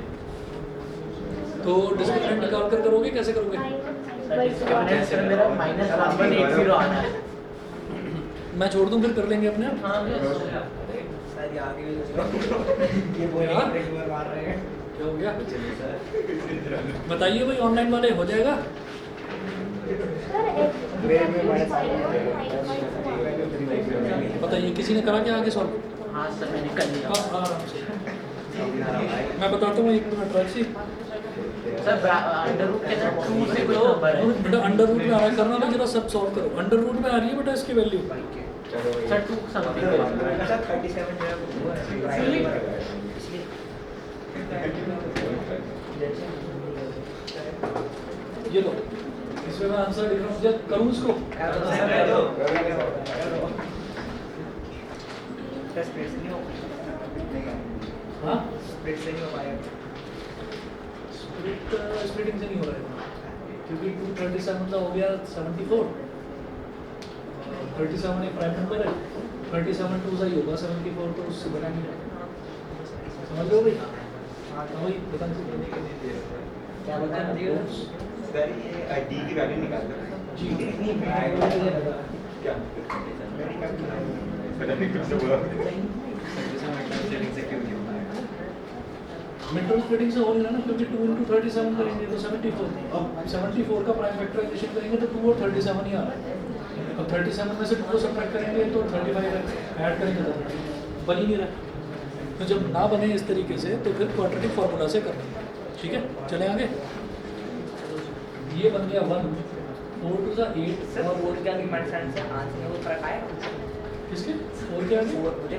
तो डिस्क्रिमिनेंट निकाल कर करोगे, कैसे करोगे? सर मेरा -180 आना है। मैं छोड़ दूं, फिर कर लेंगे अपने आप। हाँ शायद याद आगे ये हाँ? एक बार मार रहे हैं। क्या हो गया बताइए भाई, ऑनलाइन वाले हो जाएगा? बताइए, किसी ने करा क्या आगे सॉल्व? हाँ सर मैंने कर लिया। आराम से मैं बताता हूँ, 1 मिनट राक्षी। सर अंडर रूट के अंदर 2 से कोई नंबर है। बेटा अंडर रूट में आ रहा है, करना ना जरा सब सॉल्व करो। अंडर रूट में आ रही है बेटा इसकी वैल्यू। सर 2 समथिंग अच्छा 37 जो है वो है ये लो, इसमें मैं आंसर डिफरेंस जब करूँ इसको। स्प्लिट से नहीं हो हाँ, स्प्लिट से नहीं हो पाएगा। स्प्लिटिंग से नहीं हो रहा है क्योंकि 237 का हो गया 74, 37 एक प्राइम नंबर है, 37 2 ही होगा, 74 तो उससे बड़ा नहीं है। समझ लो भाई? हाँ भाई बता क्या बता दिया सर ये डी की वैल्यू निकाल दो जी। क्या पता नहीं कुछ तो बोला मिड-टर्म स्प्लिटिंग से हो नहीं रहा ना, क्योंकि 2 into 37 करेंगे तो 74। अब 74 का प्राइम फैक्टराइजेशन करेंगे तो 2 और 37 ही आ रहा है। अब 37 में से 2 को सब्ट्रैक्ट करेंगे तो 35 ऐड करेंगे तो बन ही नहीं रहा। तो जब ना बने इस तरीके से तो फिर क्वाड्रेटिक फार्मूला से करना है। ठीक है, चले आगे। ये बन गया 1, 4 to the 8 सर फोर क्या डिमांड से आंसर में वो फर्क आएगा? किसके 4 क्या है? 4 मुझे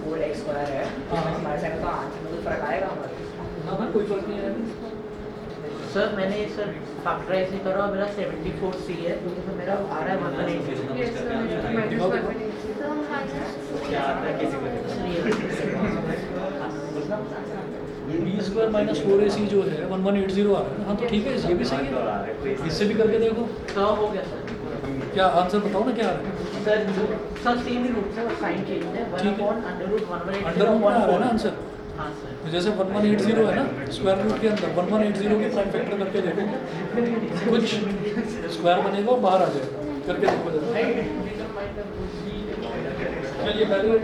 4x स्क्वायर है हाँ। हमारे साइड का आंसर में कोई फर्क आएगा हमारे? ना ना कोई फर्क नहीं है। सर मैंने सर फैक्टराइज नहीं करा, मेरा 74C है तो मेरा आ रहा है 180। दिखाओ दिखाओ। क्या आता है किसी को b² माइनस 4ac जो है 1180 आ रहा है ना। हाँ तो ठीक है, ये भी सही है, इससे भी करके देखो। तो हो गया सर। क्या आंसर बताओ ना क्या आ रहा है? सर सेम ही रूट से साइन चेंज है। 1 ठीक है। upon under root 1/8 under root में आ रहा है ना आंसर। हाँ सर। तो जैसे 1180 है ना, स्क्वायर रूट के अंदर 1180 की प्राइम फैक्टर करके देखो, कुछ स्क्वायर बनेगा और बाहर आ जाएगा। करके देखो जरा। चलिए पहले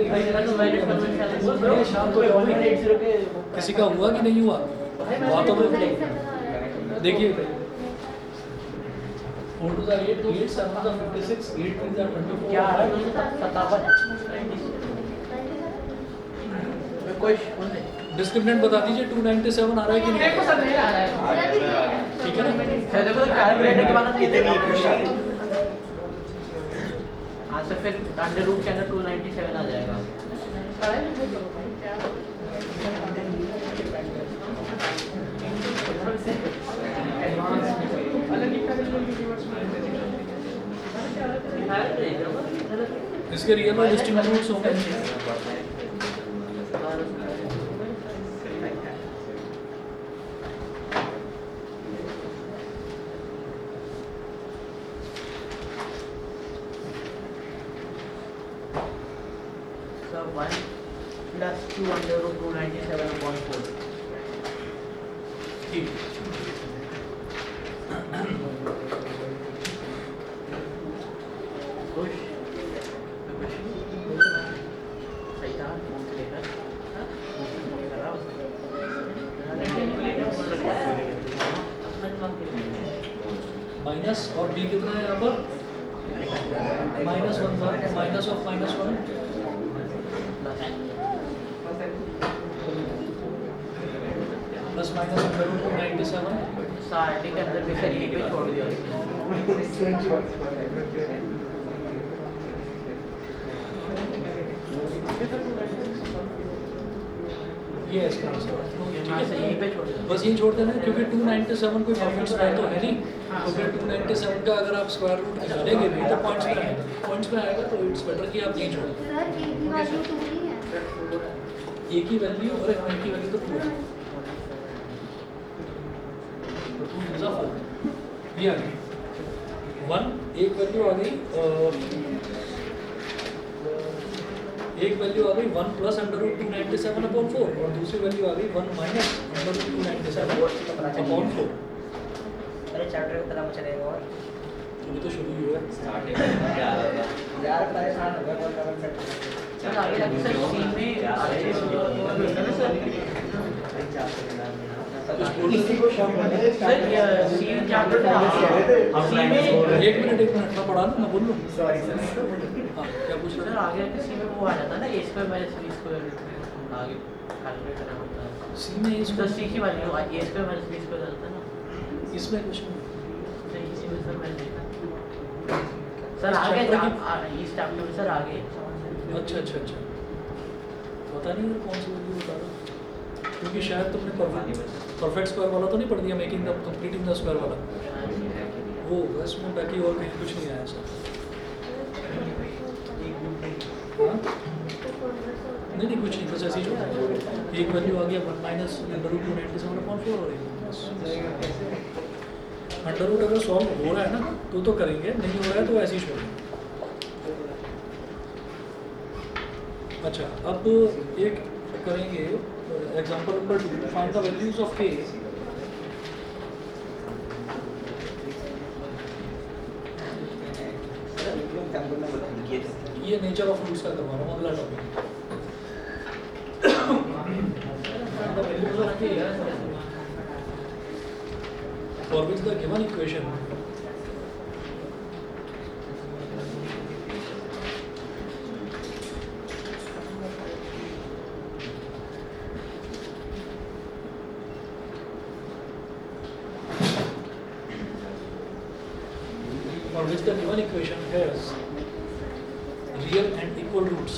शाम को किसी का हुआ कि नहीं हुआ? हुआ तो देखिए 4 to the 8, 8 7 to the 56, 8 to the 24। क्या आ रहा है? 57। कोई फोन नहीं। डिस्क्रिमिनेंट बता दीजिए, 297 आ रहा है कि नहीं? देखो सर नहीं आ रहा है। ठीक है ना? सर देखो कैलकुलेटर के बाद कितनी हाँ सर फिर अंडर रूट के अंदर 297 आ जाएगा। इसके रियल और डिस्टिंक्ट रूट्स होंगे। So 1 plus 2 under root 297 upon 4. ठीक। खुश सही था कैलकुलेटर माइनस और b कितना है यहाँ पर? -1 था, minus of -1 plus minus under root 297। सारे के अंदर भी सर यहीं पे छोड़ दिया ये है इसका आंसर। हाँ सर यहीं पे छोड़ दिया। बस यही छोड़ देना, क्योंकि 297 कोई परफेक्ट स्क्वायर तो है नहीं, तो फिर 297 का अगर आप स्क्वायर रूट निकालेंगे भी तो पॉइंट्स पे आएगा, पॉइंट्स पे आएगा तो इट्स बेटर कि आप यही छोड़ दें। सर एक की वैल्यू 2 ही है। ए की वैल्यू और एक की वैल्यू तो 2 है, तो 2 इज अ 4। ये आ गई 1, एक वैल्यू आ गई, एक वैल्यू आ गई 1 प्लस अंडर रूट 297 अपॉन 4 और दूसरी वैल्यू आ गई 1 माइनस अंडर रूट 297 अपॉन 4। अरे चैप्टर की तरह चलेगा और अभी तो शुरू ही हुआ है। स्टार्टिंग में क्या आ रहा था? यार परेशान हो गया कौन सा सर आगे जाके सर सी में आगे सर ये सी चैप्टर में सी में एक मिनट मैं पढ़ा ना, मैं बोल लूँ। Sorry sir. हाँ, क्या पूछ सर रहे हैं? आगे जाके सी में वो आ जाता है ना a square minus b square आगे कैलकुलेट करना होता है। सी में तो सी की value a square minus b square आता है ना, इसमें कुछ नहीं। तो इसी में सर मैंने देखा सर आगे इस चैप्टर में सर आगे अच्छा पता नहीं है कौन सी वैल्यू बता रहा, क्योंकि शायद तुमने परफेक्ट स्क्वायर वाला तो नहीं पढ़ दिया, making the completing the square वाला वो बस में, बाकी और कहीं कुछ नहीं आया सर। हाँ? नहीं कुछ नहीं, बस ऐसे ही छोड़ एक वैल्यू आ गया 1 माइनस √297.4 और अंडर रूट अगर सॉल्व हो रहा है ना तो करेंगे, नहीं हो रहा है तो ऐसे ही छोड़ेंगे। अच्छा, अब एक करेंगे example number 2, find the values of k। ये नेचर ऑफ रूट्स का करवा रहा हूँ, अगला topic. The values of k for which the given equation has real and equal roots.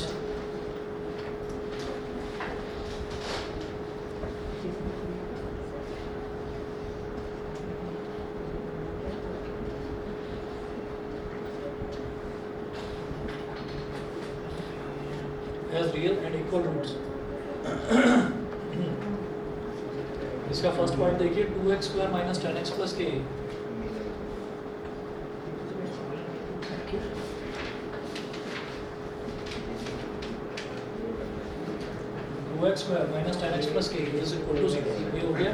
Has real and equal roots. इसका फर्स्ट पार्ट देखिए, 2x square minus 10x plus के। 2x square minus 10x plus के इज इक्वल टू 0। ये हो गया।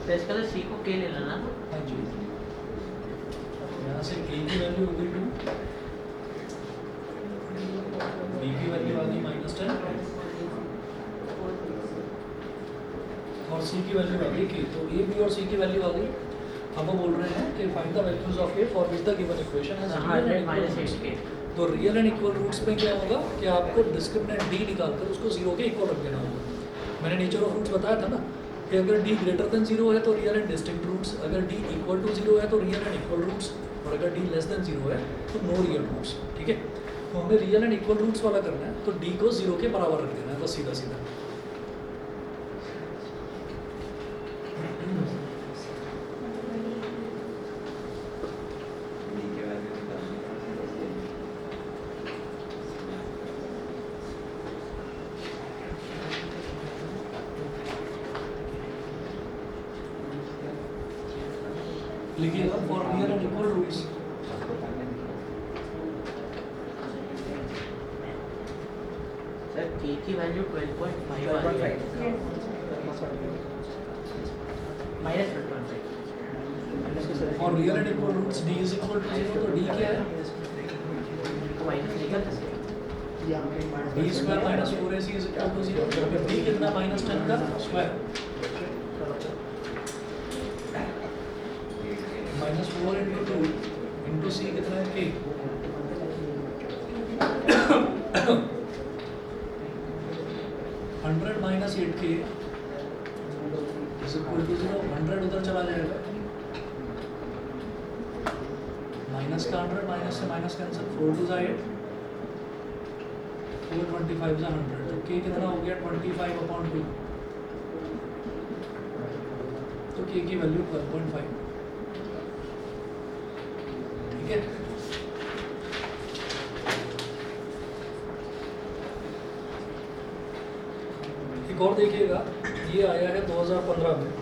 तो इसका तो सी को के ले लेना। हाँ जी, यहाँ से k की वैल्यू हो गई 2, b की वैल्यू आ गई -10 और c की वैल्यू आ गई k। तो a, b और c की वैल्यू आ गई। हम वो बोल रहे हैं कि find the values of a for which the given equation has 100 minus 8k। तो रियल एंड इक्वल रूट्स पे क्या होगा कि आपको डिस्क्रिमिनेंट d निकालकर उसको 0 के इक्वल रख देना होगा। मैंने नेचर ऑफ रूट्स बताया था ना कि अगर d ग्रेटर देन 0 है तो रियल एंड डिस्टिंक्ट रूट्स, अगर d इक्वल टू 0 है तो रियल एंड इक्वल रूट्स, और अगर d लेस देन 0 है तो नो रियल रूट्स। ठीक है, तो हमें रियल एंड इक्वल रूट्स वाला करना है, तो d को 0 के बराबर रख देना है, बस सीधा सीधा। लिखिएगा for real and equal roots sir k की वैल्यू 12.5 आ रही है minus 12.5। For real and equal roots d is equal to 0, तो d क्या है? को माइनस निकल सकते d square minus 4ac is equal to 0। d कितना? -10 का स्क्वायर -4 इंटू 2 इंटू c कितना है? k। 100 minus 8k is equal to 0। 100 उधर चला जाएगा, माइनस का 100, माइनस से माइनस कैंसिल, 4 2 8, 425 100, तो k कितना हो गया? 25/2। तो k की वैल्यू 12.5। ठीक है, एक और देखिएगा, ये आया है 2015 में,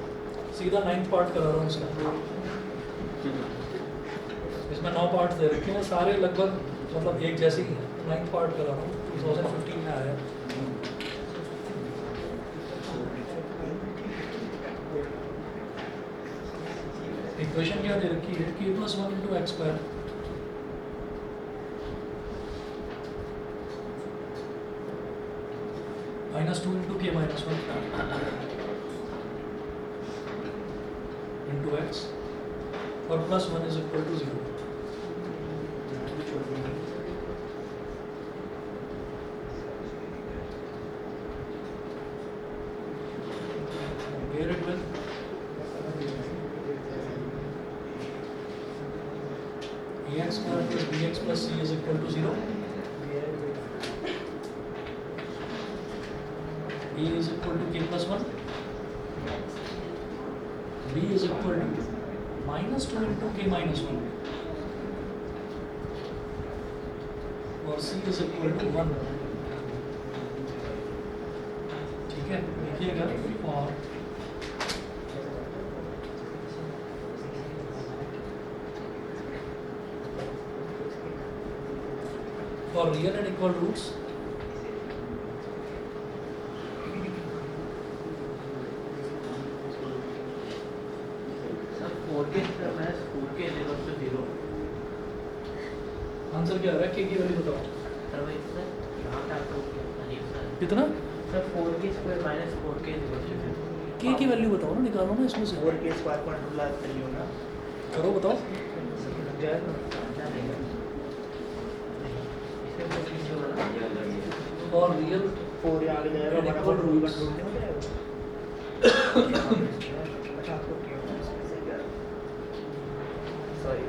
सीधा 9th पार्ट करा रहा हूँ इसका। इसमें 9 पार्ट्स दे रखे हैं, सारे लगभग मतलब एक जैसे ही हैं। 9th पार्ट करा रहा हूँ, 2015 में आया है। इक्वेशन क्या दे रखी है k plus one into x square minus two into k minus one into x और plus one is equal to zero. Here it will ax square plus bx plus c is equal to 0. A is equal to k plus 1. B is equal to minus 2 into k minus 1. और c is equal to 1. ठीक है, देखिएगा. और for real and equal roots, sir 4k square minus 4k is equal to 0. Answer क्या आ रहा है? k की वैल्यू बताओ. सर वही सर यहाँ पे आपको अजीब सा है. कितना? Sir 4k square minus 4k is equal to 0. k की वैल्यू बताओ ना, निकालो ना इसमें से. 4k स्क्वायर को अंडर लाग कर लियो ना. करो बताओ. जाएगा. इसमें कुछ नहीं होगा ना. और रियल 4 यहाँ आ जाएगा. and equal roots. अच्छा आपको क्या इसमें क्या सॉरी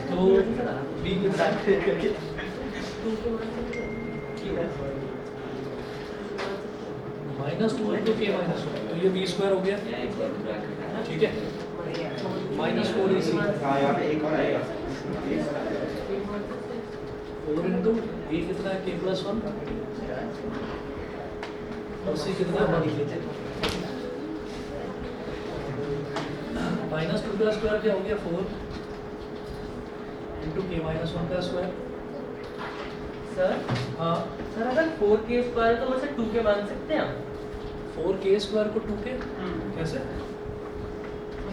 तो b कितना? Minus two into k minus one, तो ये बी स्क्वायर हो गया. ठीक है, माइनस फोर AC हाँ यहाँ पे एक और आएगा. 4 इंटू ए कितना है? के प्लस वन और सी कितना है? 1. माइनस टू का स्क्वायर क्या हो गया? 4 इंटू के माइनस वन का स्क्वायर. सर हाँ, सर अगर 4k स्क्वायर तो वैसे 2k मान सकते हैं हम. 4k स्क्वायर को 2k कैसे?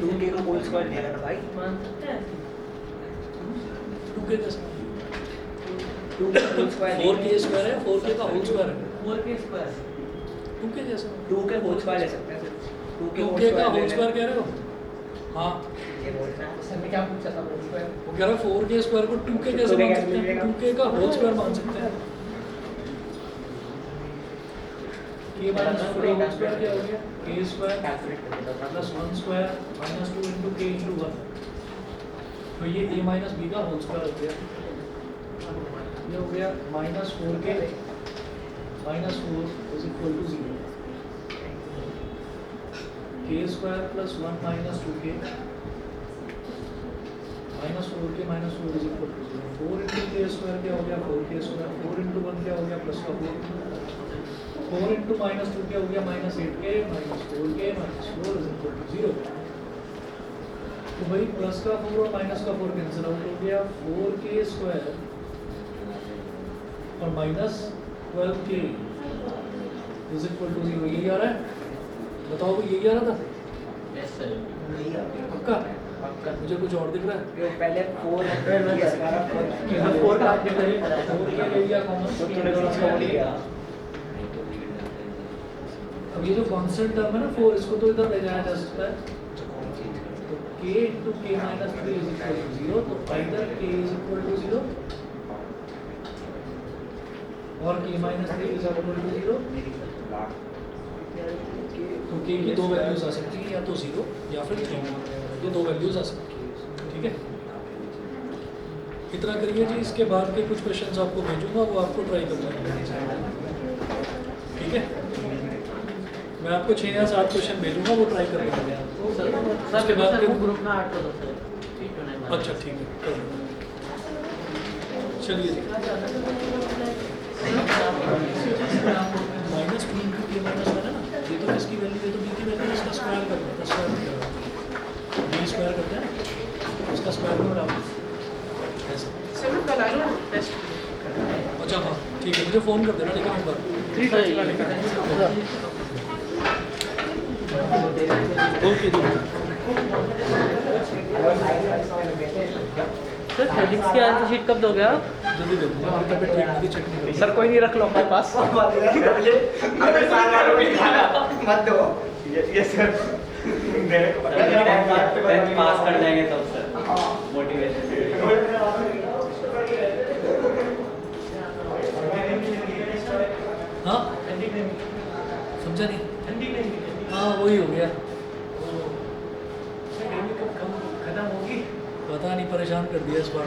2k को होल स्क्वायर दिया ना भाई. मान सकते हैं. 2k कैसे? 2k whole square 4k square है, 4k का होल स्क्वायर है. 4k स्क्वायर 2k कैसे? 2k होल स्क्वायर ले सकते हैं. 2k का होल स्क्वायर कह रहे हो? हाँ, ये बोलना है. सर मैं क्या पूछा था होल स्क्वायर. वो कह रहा है 4k स्क्वायर को 2k कैसे मान सकते हैं? 2k का होल स्क्वायर मान सकते हैं. k माइनस 2 का होल स्क्वायर क्या हो गया? k स्क्वायर कैलकुलेट करके बता. Plus 1 square minus 2 into k into 1. तो ये a माइनस b का होल स्क्वायर हो गया. ये हो गया minus 4k minus 4 is equal to 0. k स्क्वायर plus 1 minus 2k minus 4k minus 4 is equal to 0. 4 into k square क्या हो गया? 4k square. 4 इंटू 1 क्या हो गया? प्लस का 4. 4 इंटू माइनस 2 क्या हो गया? Minus 8k minus 4k minus 4 is equal to 0. तो भाई प्लस का 4 और माइनस का 4 कैंसिल आउट हो गया. 4k स्क्वायर और minus 12k is equal to 0. यही आ रहा है? बताओ भाई, यही आ रहा था? Yes sir. नहीं आता. पक्का? आपका मुझे कुछ और दिख रहा है? ये पहले 4 स्क्वायर 4 का आपने पहले बताया था. 4k ले लिया कॉमन. तो थोड़े थोड़ा सा हो गया. अब ये जो कांस्टेंट टर्म है ना 4, इसको तो इधर ले जाया जा सकता है. तो k into k minus 3 is equal to 0. तो either k is equal to 0 और k minus 3 is equal to 0. तो k की दो वैल्यूज आ सकती है, या तो 0 या फिर 3. ये दो वैल्यूज आ सकती है. ठीक है, इतना करिए जी. इसके बाद के कुछ क्वेश्चंस आपको भेजूंगा, वो आपको ट्राई करना है. ठीक है, मैं आपको 6 या 7 क्वेश्चन भेजूंगा, वो ट्राई करना है. सर उसके बाद सर फिर- ग्रुप में ऐड कर दो सर. ठीक है नहीं. अच्छा ठीक है, कर दो. चलिए जी. माइनस 2 इंटू के माइनस 1 है ना, ये तो किसकी वैल्यू है? तो बी की वैल्यू इसका स्क्वायर कर दो. स्क्वायर बी स्क्वायर करते हैं ना, उसका स्क्वायर में डाल दो. ऐसे. सर मैं कल आऊँ टेस्ट. अच्छा हाँ ठीक है, मुझे फ़ोन कर देना. ठीक है, एक बार. ठीक है. ओके सर फिजिक्स की आंसर शीट कब दोगे आप? जल्दी दे दो और तब ट्रेनिंग की चटनी सर कोई नहीं, रख लो अपने पास। मत दो ये सर मेरे को पता नहीं पास कर जाएंगे तब सर मोटिवेशन। हाँ समझा नहीं हाँ वही हो गया खत्म होगी। पता नहीं परेशान कर दिया इस बार